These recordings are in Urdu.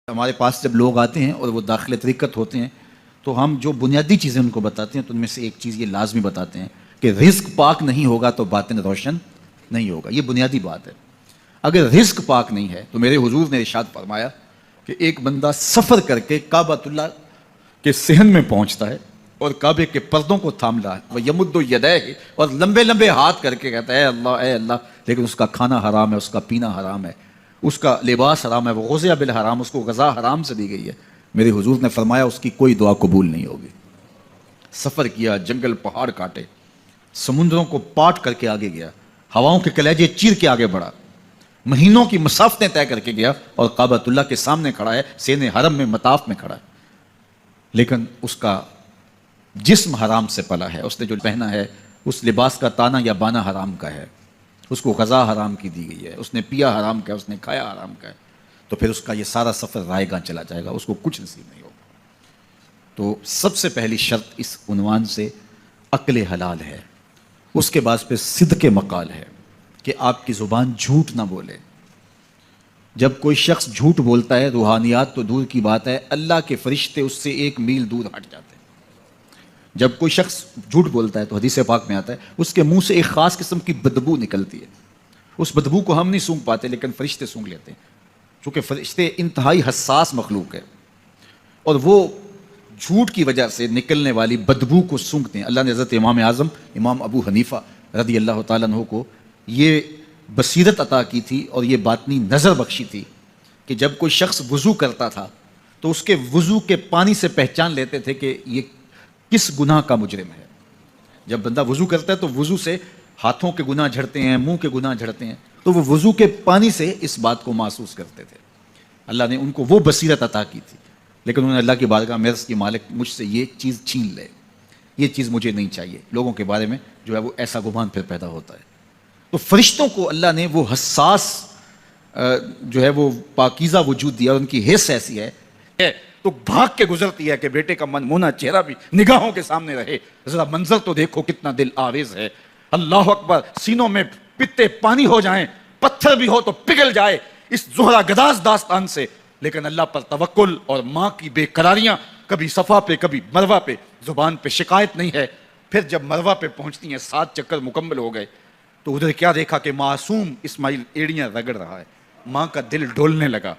ہمارے پاس جب لوگ آتے ہیں اور وہ داخل طریقت ہوتے ہیں تو ہم جو بنیادی چیزیں ان کو بتاتے ہیں تو ان میں سے ایک چیز یہ لازمی بتاتے ہیں کہ رزق پاک نہیں ہوگا تو باطن روشن نہیں ہوگا. یہ بنیادی بات ہے. اگر رزق پاک نہیں ہے تو میرے حضور نے ارشاد فرمایا کہ ایک بندہ سفر کر کے کعبۃ اللہ کے صحن میں پہنچتا ہے اور کعبے کے پردوں کو تھام رہا ہے, وہ یمد یدیہ, اور لمبے لمبے ہاتھ کر کے کہتا ہے اے اللہ, لیکن اس کا کھانا حرام ہے, اس کا پینا حرام ہے, اس کا لباس حرام ہے, وہ غذیہ بالحرام, اس کو غذا حرام سے دی گئی ہے. میرے حضور نے فرمایا اس کی کوئی دعا قبول نہیں ہوگی. سفر کیا, جنگل پہاڑ کاٹے, سمندروں کو پاٹ کر کے آگے گیا, ہواؤں کے کلیجے چیر کے آگے بڑھا, مہینوں کی مسافتیں طے کر کے گیا اور کعبۃ اللہ کے سامنے کھڑا ہے, سین حرم میں مطاف میں کھڑا ہے, لیکن اس کا جسم حرام سے پلا ہے, اس نے جو پہنا ہے اس لباس کا تانا یا بانا حرام کا ہے, اس کو غذا حرام کی دی گئی ہے, اس نے پیا حرام کا ہے, اس نے کھایا حرام کا ہے, تو پھر اس کا یہ سارا سفر رائے گاں چلا جائے گا, اس کو کچھ نصیب نہیں ہوگا. تو سب سے پہلی شرط اس عنوان سے عقل حلال ہے. اس کے بعد پھر صدق مقال ہے کہ آپ کی زبان جھوٹ نہ بولے. جب کوئی شخص جھوٹ بولتا ہے روحانیات تو دور کی بات ہے, اللہ کے فرشتے اس سے 1 میل دور ہٹ جاتے ہیں. جب کوئی شخص جھوٹ بولتا ہے تو حدیث پاک میں آتا ہے اس کے منہ سے ایک خاص قسم کی بدبو نکلتی ہے. اس بدبو کو ہم نہیں سونگھ پاتے لیکن فرشتے سونگھ لیتے ہیں, چونکہ فرشتے انتہائی حساس مخلوق ہے اور وہ جھوٹ کی وجہ سے نکلنے والی بدبو کو سونگھتے ہیں. اللہ نے حضرت امام اعظم امام ابو حنیفہ رضی اللہ تعالیٰ عنہ کو یہ بصیرت عطا کی تھی اور یہ باطنی نظر بخشی تھی کہ جب کوئی شخص وضو کرتا تھا تو اس کے وضو کے پانی سے پہچان لیتے تھے کہ یہ کس گناہ کا مجرم ہے. جب بندہ وضو کرتا ہے تو وضو سے ہاتھوں کے گناہ جھڑتے ہیں, منہ کے گناہ جھڑتے ہیں, تو وہ وضو کے پانی سے اس بات کو محسوس کرتے تھے. اللہ نے ان کو وہ بصیرت عطا کی تھی, لیکن انہوں نے اللہ کی بارگاہ میں عرض کی مالک مجھ سے یہ چیز چھین لے, یہ چیز مجھے نہیں چاہیے. لوگوں کے بارے میں جو ہے وہ ایسا گمان پھر پیدا ہوتا ہے. تو فرشتوں کو اللہ نے وہ حساس جو ہے وہ پاکیزہ وجود دیا, ان کی حس ایسی ہے تو بھاگ کے گزرتی ہے کہ بیٹے کا منمونا چہرہ بھی نگاہوں کے سامنے رہے. ذرا منظر تو دیکھو کتنا دل آویز ہے. اللہ اکبر, سینوں میں پتے پانی ہو جائیں, پتھر بھی ہو تو پگھل جائے اس زہرہ گداز داستان سے, لیکن اللہ پر توکل اور ماں کی بے قراریاں, کبھی صفا پہ کبھی مروہ پہ, زبان پہ شکایت نہیں ہے. پھر جب مروہ پہ پہنچتی ہیں 7 چکر مکمل ہو گئے تو ادھر کیا دیکھا کہ معصوم اسماعیل ایڑیاں رگڑ رہا ہے. ماں کا دل ڈولنے لگا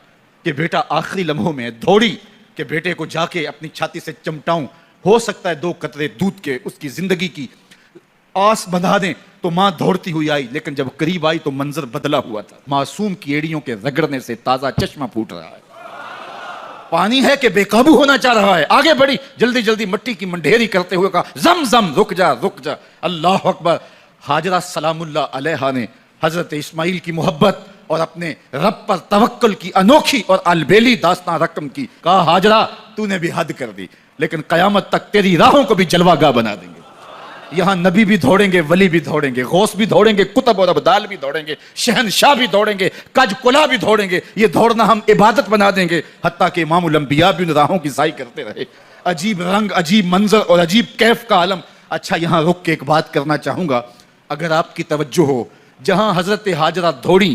کہ بیٹا آخری لمحوں میں دوڑی کہ بیٹے کو جا کے اپنی چھاتی سے چمٹاؤں, ہو سکتا ہے 2 قطرے دودھ کے اس کی زندگی کی آس بندھا دیں. تو ماں دوڑتی ہوئی آئی, لیکن جب قریب آئی تو منظر بدلا ہوا تھا. معصوم کی ایڑیوں کے رگڑنے سے تازہ چشمہ پھوٹ رہا ہے, پانی ہے کہ بے قابو ہونا چاہ رہا ہے. آگے بڑھی, جلدی جلدی مٹی کی منڈھیری کرتے ہوئے کہا زم زم رک جا رک جا. اللہ اکبر. ہاجرہ سلام اللہ علیہا نے حضرت اسماعیل کی محبت اور اپنے رب پر توکل کی انوکھی اور البیلی داستان رقم کی. کہا ہاجرہ تو نے بھی حد کر دی, لیکن قیامت تک تیری راہوں کو بھی جلوہ گاہ بنا دیں گے. یہاں نبی بھی دوڑیں گے, ولی بھی دوڑیں گے, غوث بھی دوڑیں گے, کتب اور ابدال بھی دوڑیں گے, شہنشاہ بھی دوڑیں گے, کج کلا بھی دوڑیں گے. یہ دوڑنا ہم عبادت بنا دیں گے. حتیٰ کہ امام الانبیاء بھی ان راہوں کی سائی کرتے رہے. عجیب رنگ, عجیب منظر اور عجیب کیف کا عالم. اچھا, یہاں رک کے ایک بات کرنا چاہوں گا, اگر آپ کی توجہ ہو, جہاں حضرت ہاجرہ دوڑیں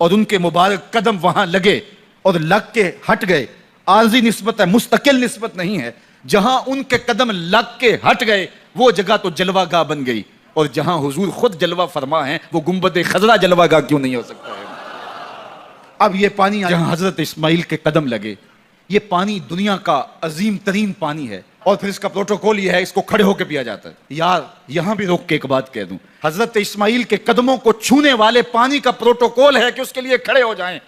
اور ان کے مبارک قدم وہاں لگے اور لگ کے ہٹ گئے, عارضی نسبت ہے, مستقل نسبت نہیں ہے. جہاں ان کے قدم لگ کے ہٹ گئے وہ جگہ تو جلوہ گاہ بن گئی, اور جہاں حضور خود جلوہ فرما ہیں وہ گنبد خضرا جلوہ گاہ کیوں نہیں ہو سکتا ہے. اب یہ پانی جہاں حضرت اسماعیل کے قدم لگے, یہ پانی دنیا کا عظیم ترین پانی ہے, اور پھر اس کا پروٹوکول یہ ہے اس کو کھڑے ہو کے پیا جاتا ہے. یار یہاں بھی روک کے ایک بات کہہ دوں, حضرت اسماعیل کے قدموں کو چھونے والے پانی کا پروٹوکول ہے کہ اس کے لیے کھڑے ہو جائیں,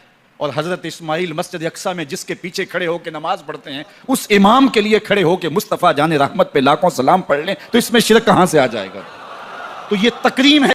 اور حضرت اسماعیل مسجد اقصیٰ میں جس کے پیچھے کھڑے ہو کے نماز پڑھتے ہیں اس امام کے لیے کھڑے ہو کے مصطفیٰ جان رحمت پہ لاکھوں سلام پڑھ لیں, تو اس میں شرک کہاں سے آ جائے گا. تو یہ تکریم ہے.